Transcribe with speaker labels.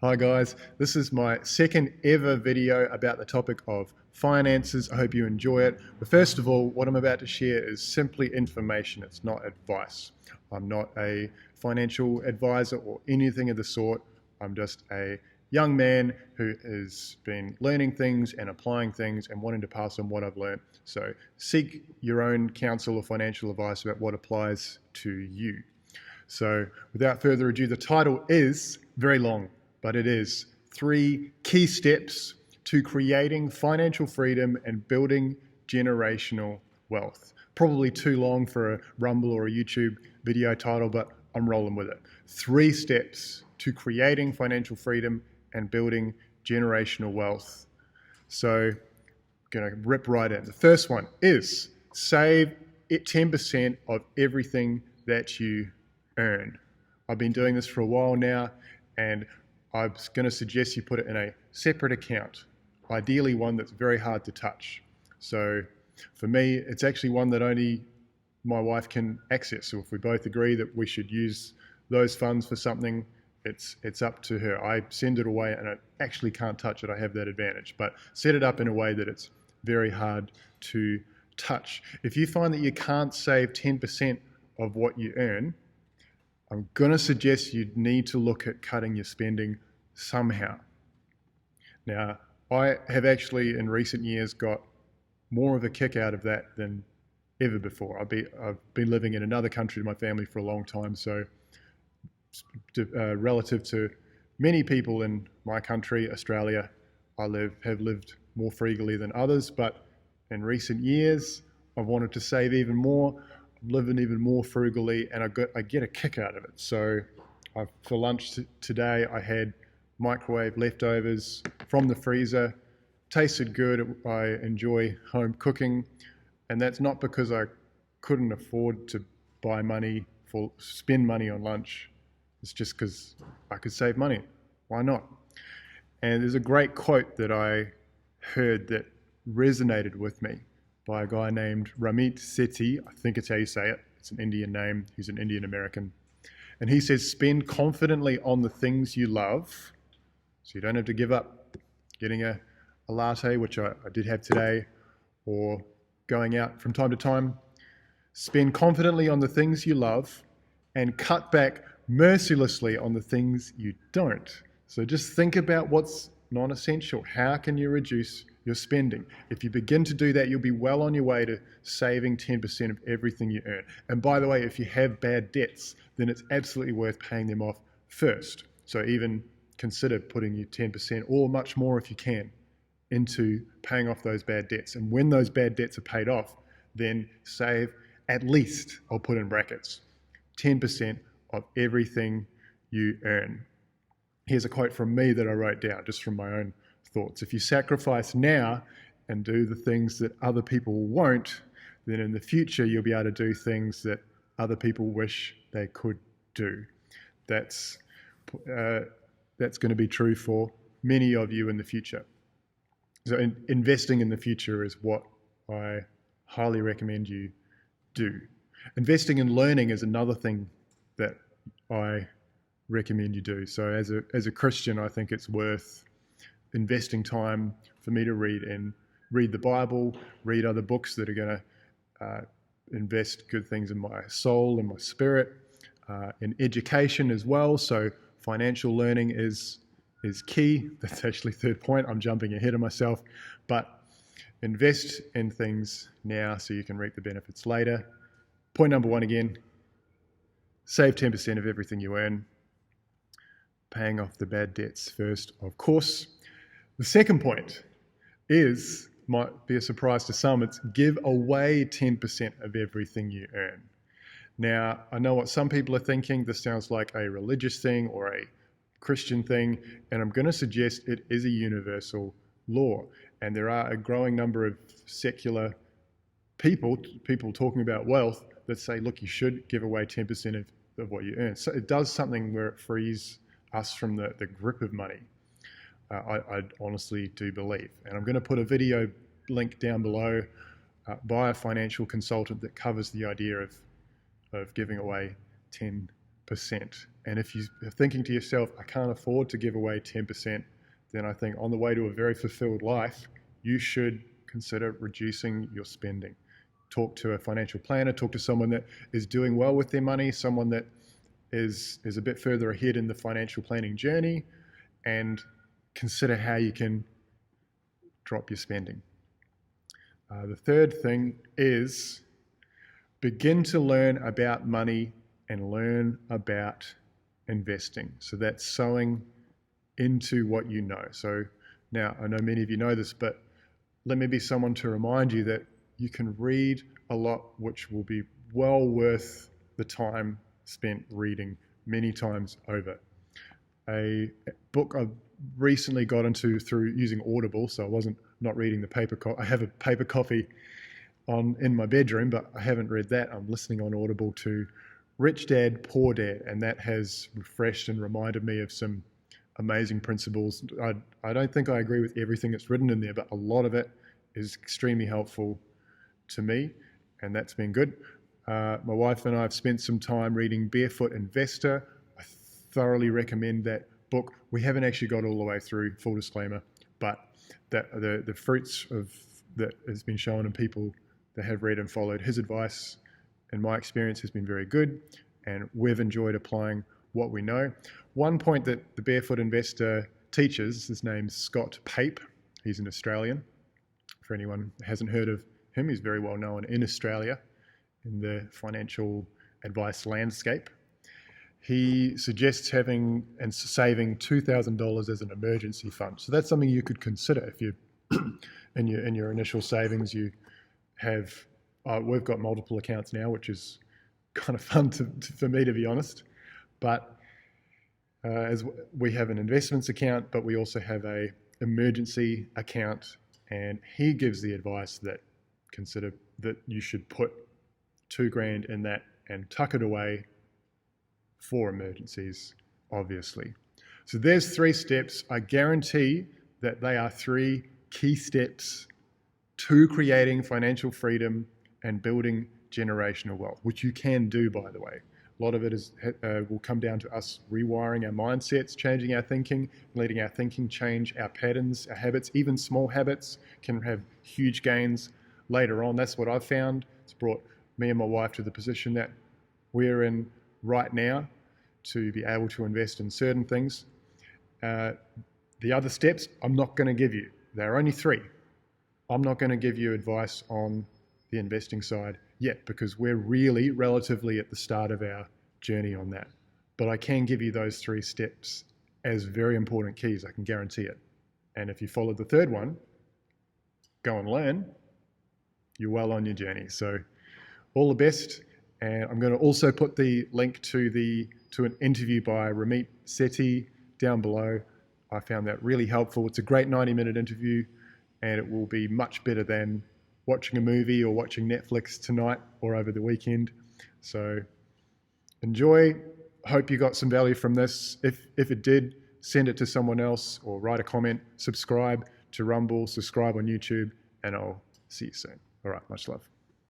Speaker 1: Hi guys, this is my second ever video about the topic of finances. I hope you enjoy it. But first of all, what I'm about to share is simply information. It's not advice. I'm not a financial advisor or anything of the sort. I'm just a young man who has been learning things and applying things and wanting to pass on what I've learned. So seek your own counsel or financial advice about what applies to you. So without further ado, the title is very long, but it is 3 key steps to creating financial freedom and building generational wealth. Probably too long for a Rumble or a YouTube video title, but I'm rolling with it. 3 steps to creating financial freedom and building generational wealth. So I'm gonna rip right in. The first one is save 10% of everything that you earn. I've been doing this for a while now, and I'm going to suggest you put it in a separate account, ideally one that's very hard to touch. So for me, it's actually one that only my wife can access. So if we both agree that we should use those funds for something, it's up to her. I send it away and I actually can't touch it. I have that advantage, but set it up in a way that it's very hard to touch. If you find that you can't save 10% of what you earn, I'm going to suggest you need to look at cutting your spending somehow. Now, I have actually in recent years got more of a kick out of that than ever before. I've been living in another country, my family, for a long time, so relative to many people in my country, Australia, I have lived more frugally than others, but in recent years, I've wanted to save even more, living even more frugally, and I get a kick out of it. So for lunch today, I had microwave leftovers from the freezer. Tasted good. I enjoy home cooking, and that's not because I couldn't afford to spend money on lunch. It's just because I could save money. Why not? And there's a great quote that I heard that resonated with me by a guy named Ramit Sethi. I think it's how you say it. It's an Indian name. He's an Indian American. And he says, spend confidently on the things you love, so you don't have to give up getting a latte, which I did have today, or going out from time to time. Spend confidently on the things you love and cut back mercilessly on the things you don't. So just think about what's non-essential. How can you reduce your spending? If you begin to do that, you'll be well on your way to saving 10% of everything you earn. And by the way, if you have bad debts, then it's absolutely worth paying them off first. So even consider putting your 10% or much more if you can into paying off those bad debts. And when those bad debts are paid off, then save at least, I'll put in brackets, 10% of everything you earn. Here's a quote from me that I wrote down just from my own thoughts. If you sacrifice now and do the things that other people won't, then in the future you'll be able to do things that other people wish they could do. That's going to be true for many of you in the future. So investing in the future is what I highly recommend you do. Investing in learning is another thing that I recommend you do. So as a Christian, I think it's worth investing time for me to read the Bible, read other books that are going to invest good things in my soul and my spirit, in education as well. So financial learning is key. That's actually third point. I'm jumping ahead of myself, but invest in things now so you can reap the benefits later. Point number 1 again, save 10% of everything you earn, paying off the bad debts first, of course. The second point might be a surprise to some, it's give away 10% of everything you earn. Now, I know what some people are thinking. This sounds like a religious thing or a Christian thing, and I'm going to suggest it is a universal law. And there are a growing number of secular people talking about wealth that say, look, you should give away 10% of what you earn. So it does something where it frees us from the grip of money. I honestly do believe. And I'm going to put a video link down below by a financial consultant that covers the idea of giving away 10%. And if you're thinking to yourself, I can't afford to give away 10%, then I think on the way to a very fulfilled life, you should consider reducing your spending. Talk to a financial planner, talk to someone that is doing well with their money, someone that is a bit further ahead in the financial planning journey, and consider how you can drop your spending. The third thing is begin to learn about money and learn about investing. So that's sowing into what you know. So now I know many of you know this, but let me be someone to remind you that you can read a lot, which will be well worth the time spent reading many times over. A book I've recently got into through using Audible, so I wasn't not reading the paper copy. I have a paper copy in my bedroom, but I haven't read that. I'm listening on Audible to Rich Dad, Poor Dad, and that has refreshed and reminded me of some amazing principles. I don't think I agree with everything that's written in there, but a lot of it is extremely helpful to me, and that's been good. My wife and I have spent some time reading Barefoot Investor. I thoroughly recommend that book. We haven't actually got all the way through, full disclaimer, but the fruits of that has been shown in people that have read and followed his advice, in my experience, has been very good, and we've enjoyed applying what we know. One point that the Barefoot Investor teaches, his name's Scott Pape. He's an Australian. For anyone who hasn't heard of him, he's very well known in Australia in the financial advice landscape. He suggests having and saving $2,000 as an emergency fund. So that's something you could consider if you, in your initial savings, you have. We've got multiple accounts now, which is kind of fun for me, to be honest. But as we have an investments account, but we also have a emergency account, and he gives the advice that consider that you should put $2,000 in that and tuck it away for emergencies, obviously. So there's 3 steps. I guarantee that they are 3 key steps to creating financial freedom and building generational wealth, which you can do, by the way. A lot of it will come down to us rewiring our mindsets, changing our thinking, letting our thinking change our patterns, our habits. Even small habits can have huge gains later on. That's what I've found. It's brought me and my wife to the position that we're in right now to be able to invest in certain things. The other steps I'm not going to give you. There are only 3. I'm not going to give you advice on the investing side yet, because we're really relatively at the start of our journey on that. But I can give you those 3 steps as very important keys. I can guarantee it. And if you follow the 3rd one, go and learn, you're well on your journey. So all the best. And I'm going to also put the link to an interview by Ramit Sethi down below. I found that really helpful. It's a great 90-minute interview, and it will be much better than watching a movie or watching Netflix tonight or over the weekend. So enjoy. Hope you got some value from this. If it did, send it to someone else or write a comment. Subscribe to Rumble, subscribe on YouTube, and I'll see you soon. All right, much love.